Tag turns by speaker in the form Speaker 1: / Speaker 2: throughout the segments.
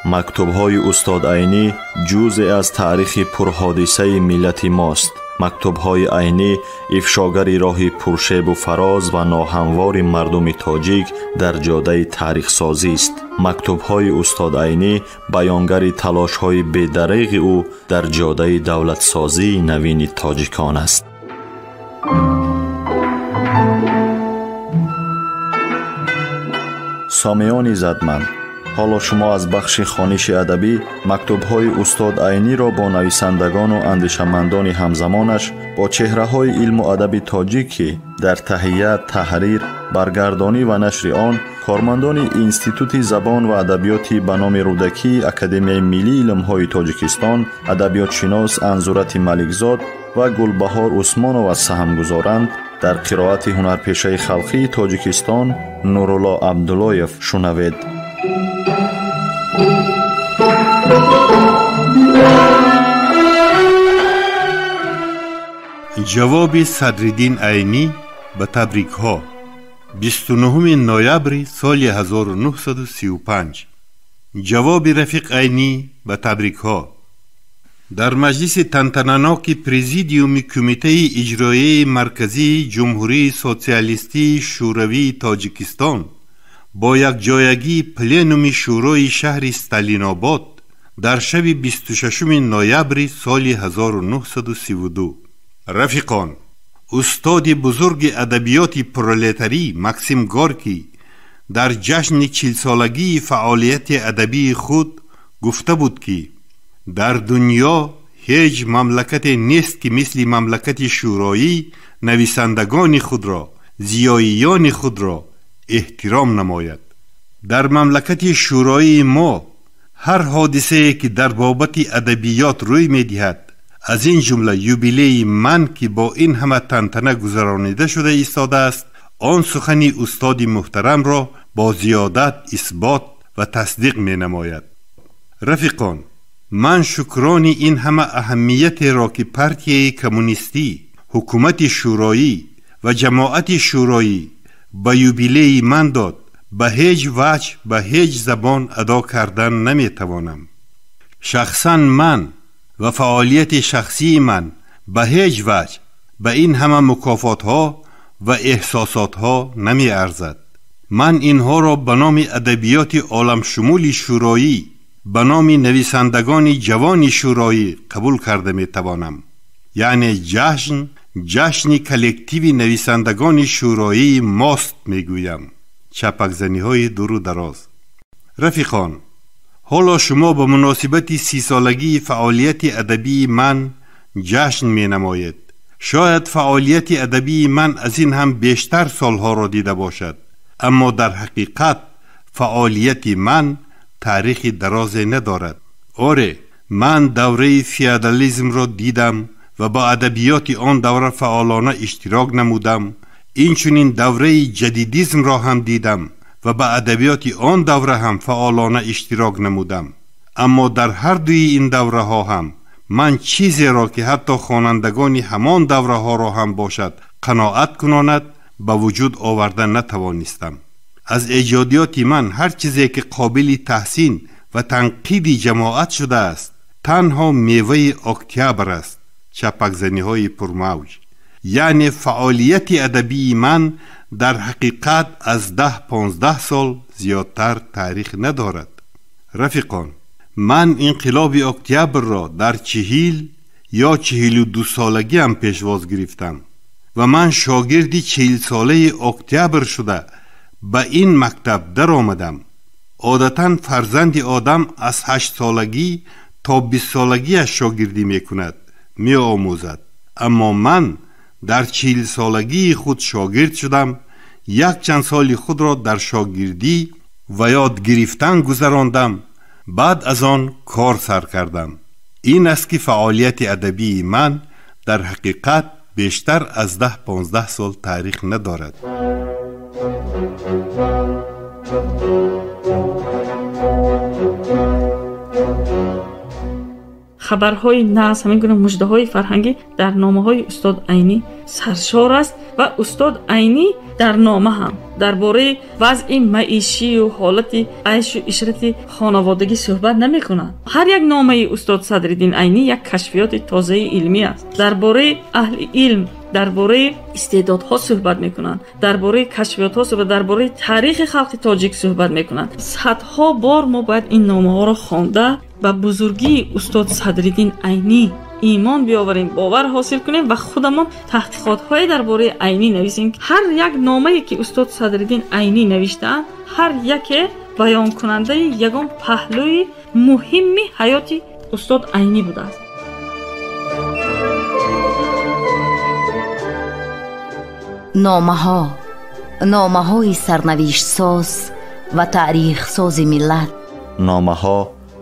Speaker 1: مکتوب‌های استاد عینی جزئی از تاریخ پرحادثه ملت ماست. مکتوب‌های عینی افشاگری راه پرشیب و فراز و ناهموار مردم تاجیک در جاده تاریخ سازی است. مکتوب‌های استاد عینی بیانگر تلاش‌های بی‌دریغ او در جاده دولت سازی نوین تاجیکان است. سامیان عزتمند، حالا شما از بخش خوانش ادبی مکتوب‌های استاد عینی را با نویسندگان و اندیشمندان همزمانش با چهره‌های علم و ادب تاجیکی در تهیه، تحریر، برگردانی و نشر آن کارمندان اینستیتوت زبان و ادبیات به نام رودکی اکادمی ملی علم‌های تاجیکستان، ادبیات شناس انزورت ملکزاد و گلبهار عثمانова سهم گذارند. در قرائت هنرپیشه خلقی تاجیکستان نورالله عبداللهیف شنوید.
Speaker 2: جواب صدرالدین عینی به تبریک ها 29 نوامبر سال 1935. جواب رفیق عینی به تبریک ها. در مجلس تنتناناک پریزیدیوم کمیته اجرایی مرکزی جمهوری سوسیالیستی شوروی تاجیکستان با یک جایگی پلنوم شورای شهر استالین آباد در شب 26 نوامبر سال 1932. رفیقان، استاد بزرگ ادبیات پرولتاری مکسیم گورکی در جشن 40 سالگی فعالیت ادبی خود گفته بود که در دنیا هیچ مملکت نیست که مثل مملکت شورایی نویسندگان خود را، زیاییان خود را احترام نماید. در مملکت شورایی ما هر حادثه که در بابت ادبیات روی می‌دهد، از این جمله یوبیلی من که با این همه تنتنه گذرانیده شده ایستاده است، آن سخن استاد محترم را با زیادت اثبات و تصدیق می نماید. رفیقان، من شکران این همه اهمیت را که پارتی کمونیستی، حکومت شورایی و جماعت شورایی به یوبیلی من داد، به هیچ وجه به هیچ زبان ادا کردن نمی توانم. شخصا من و فعالیت شخصی من به هیچ وجه به این همه مکافات ها و احساسات ها نمی ارزد. من اینها را به نام ادبیات عالم شمول شورایی، به نام نویسندگان جوان شورایی قبول کرده می توانم. یعنی جشن کلکتیو نویسندگان شورایی ماست می گویم. چپک زنی های دور و دراز. رفیقان، حالا شما به مناسبت 30 سالگی فعالیت ادبی من جشن می نمایید. شاید فعالیت ادبی من از این هم بیشتر سالها را دیده باشد، اما در حقیقت فعالیت من تاریخ دراز ندارد. آره، من دوره فیودالیسم را دیدم و با ادبیات آن دوره فعالانه اشتراک نمودم. اینچنین دوره جدیدیسم را هم دیدم و با ادبیات آن دوره هم فعالانه اشتراک نمودم. اما در هر دوی این دوره ها هم من چیزی را که حتی خوانندگان همان دوره ها را هم باشد قناعت کناند به وجود آوردن نتوانستم. از ایجادیات من هر چیزی که قابل تحسین و تنقید جماعت شده است تنها میوه اکتبر است. چپک زنی های پرموج. یعنی فعالیت ادبی من در حقیقت از 10-15 سال زیادتر تاریخ ندارد. رفیقان، من انقلاب اکتبر را در 40 یا 42 سالگی هم پیشواز گرفتم و من شاگرد 40 ساله اکتبر شده به این مکتب در آمدم. عادتاً فرزند آدم از 8 سالگی تا 20 سالگی شاگردی می کند، می آموزد. اما من در 40 سالگی خود شاگرد شدم. یک چند سال خود را در شاگردی و یاد گرفتن گذراندم. بعد از آن کار سر کردم. این است که فعالیت ادبی من در حقیقت بیشتر از 10-15 سال تاریخ ندارد.
Speaker 3: خبرهای ناز، همین گونه مژده‌های فرهنگی در نامه‌های استاد عینی سرشار است و استاد عینی در نامه هم درباره وضع معیشی و حالت عیش و عشرت خانوادگی صحبت نمی‌کنند. هر یک نامه استاد صدرالدین عینی یک کشفیات تازه علمی است. درباره اهل علم، درباره استعدادها صحبت میکنند، درباره کشفیات‌ها صحبت، درباره تاریخ خلق تاجیک صحبت میکنند. صدها بار ما باید این نامه‌ها را خوانده و بزرگی استاد صدرالدین عینی ایمان بیاوریم، باور حاصل کنیم و خودمان تحقیقات‌های درباره عینی نویسیم. هر یک نامه‌ای که استاد صدرالدین عینی نوشتند، هر یک بیان کننده یگان پهلوی مهمی حیات استاد عینی بوده است.
Speaker 4: نامه های سرنوشت ساز و تاریخ ساز ملت.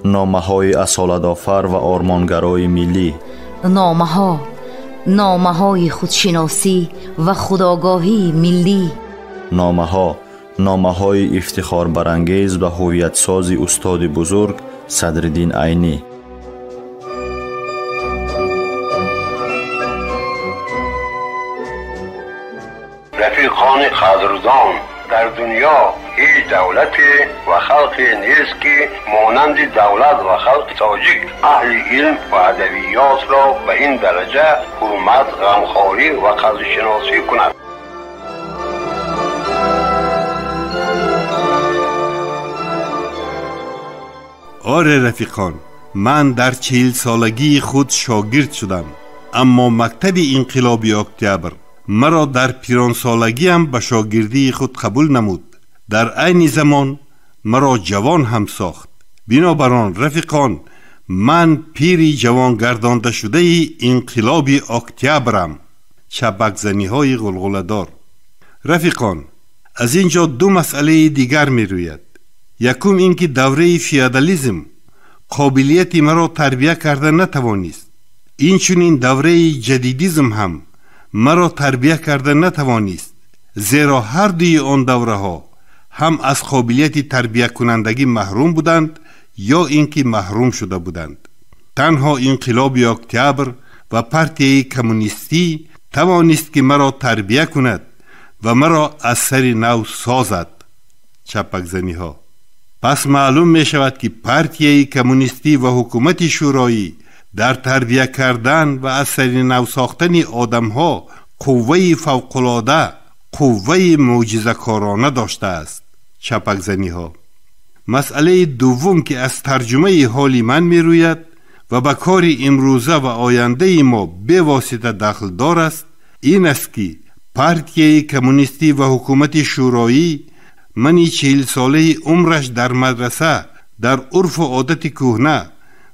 Speaker 1: نامه های اصالت آفر و آرمانگرای ملی.
Speaker 4: نامه های خودشناسی و خودآگاهی ملی.
Speaker 1: نامه های افتخار برانگیز و هویت ساز استاد بزرگ صدرالدین عینی.
Speaker 5: رفیقان قدردان، در دنیا هیچ دولتی و خلقی نیست که مانند دولت و خلق تاجیک اهل علم و ادبیات را به این درجه حرمت، غمخواری و قدرشناسی کند.
Speaker 2: آره رفیقان، من در 40 سالگی خود شاگرد شدم، اما مکتب انقلابی اکتبر مرا در پیران سالگی هم به شاگردی خود قبول نمود. در عین زمان مرا جوان هم ساخت. بنابراین رفیقان، من پیری جوان گردانده شده انقلابی اکتبرم. چپک زنی های غلغله دار. رفیقان، از اینجا دو مسئله دیگر می روید. یکم اینکه دوره فیودالیسم قابلیت مرا تربیه کرده نتوانست. اینچنین دوره جدیدیسم هم مرا تربیه کرده نتوانست، زیرا هر دوی آن دوره ها هم از قابلیت تربیه کنندگی محروم بودند یا اینکه محروم شده بودند. تنها انقلاب اکتبر و پارتی کمونیستی توانست که مرا تربیه کند و مرا از سر نو سازد. چپک زنی ها. پس معلوم می شود که پارتی کمونیستی و حکومت شورایی در تربیه کردن و از سر نو ساختن آدم ها قوه فوق‌العاده، قوه معجزه‌کارانه داشته است. چپک زنی ها. مسئله دوم که از ترجمه حال من می روید و به کار امروزه و آینده ما به واسطه دخل دار است، این است که پارتی کمونیستی و حکومت شورایی منی 40 ساله عمرش در مدرسه، در عرف و عادت کهنه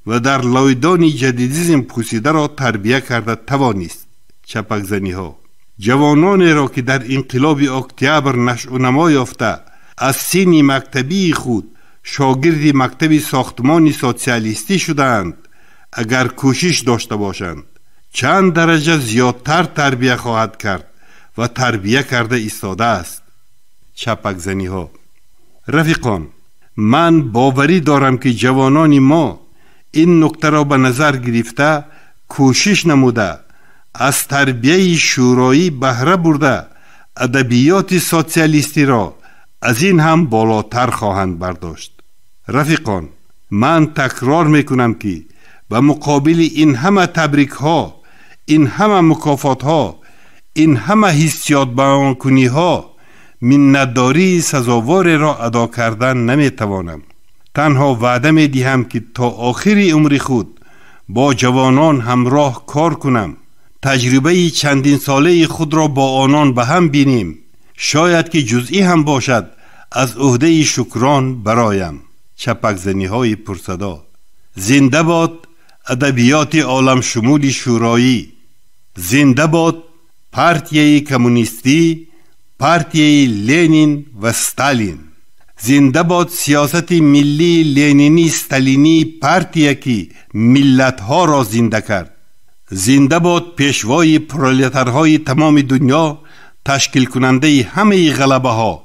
Speaker 2: و در لایدان جدیدیسم پوسیده را تربیه کرده توانست. چپک زنی ها. جوانان را که در انقلاب اکتبر نشأ و نما یافته از سن مکتبی خود شاگرد مکتب ساختمان سوسیالیستی شدند، اگر کوشش داشته باشند چند درجه زیادتر تربیه خواهد کرد و تربیه کرده ایستاده است. چپک زنی ها. رفیقان، من باوری دارم که جوانان ما این نکته را به نظر گرفته کوشش نموده از تربیه شورایی بهره برده ادبیات سوسیالیستی را از این هم بالاتر خواهند برداشت. رفیقان، من تکرار میکنم که به مقابل این همه تبریک ها، این همه مکافات ها، این همه حسیات بیان کنی ها منتداری سزاوار را ادا کردن نمیتوانم. تنها وعده می دهم که تا آخر عمر خود با جوانان همراه کار کنم، تجربه چندین ساله خود را با آنان به هم بینیم، شاید که جزئی هم باشد از عهده شکران برایم. چپک زنی های پرصدا. زنده باد ادبیات عالم شمول شورایی، زنده باد پارتی کمونیستی، پارتی لنین و استالین، زنده باد سیاست ملی لنینی استالینی، پارتی که ملت ها را زنده کرد. زنده باد پیشوای پرولتارهای تمام دنیا، تشکیل کننده همه غلبه ها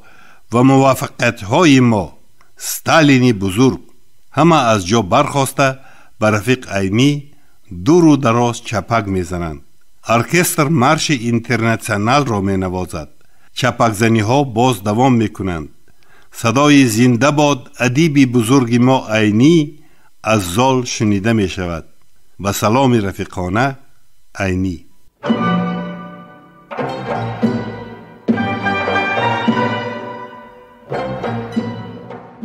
Speaker 2: و موفقیت های ما، استالینی بزرگ. همه از جا برخواسته به رفیق عینی دور و دراز چپک میزنند. ارکستر مارش اینترنشنال را می نوازد. چپک زنی ها باز دوام میکنند. صدای زنده باد ادیب بزرگ ما عینی از زال شنیده می شود. با سلام رفیقانه، عینی.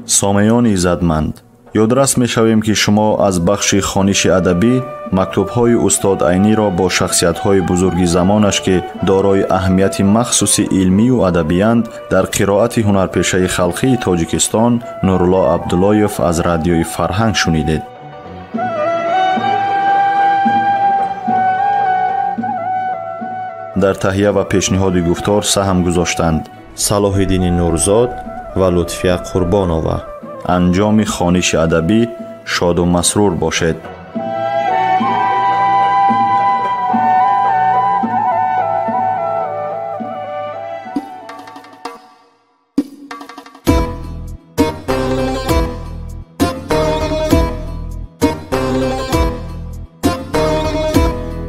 Speaker 1: سامیان ایزدمند، یادرس می شویم که شما از بخش خوانش ادبی مکتوب‌های استاد عینی را با شخصیت‌های بزرگ زمانش که دارای اهمیت مخصوصی علمی و ادبی‌اند در قرائت هنرپیشه خلقی تاجیکستان نورالله عبداللهیف از رادیوی فرهنگ شنیدید. در تهیه و پیشنهاد گفتار سهم گذاشتند صلاح‌الدین نورزاد و لطفیه قربانова. انجام خوانش ادبی شاد و مسرور باشد.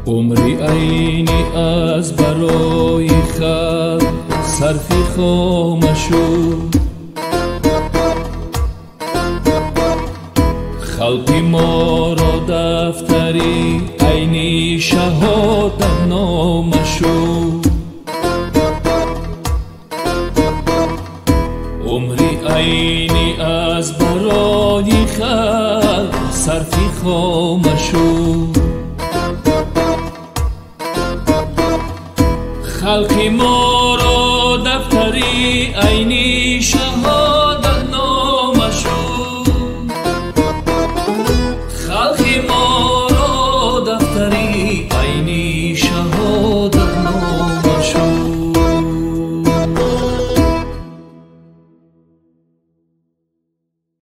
Speaker 6: عمری عینی از برای خلق صرفی خامشو، خلقی ما را دفتری عینی شهادت نامشو. عمری عینی از برای خلق صرفی خامشو، خلقی ما را دفتری عینی شهادت نامشو.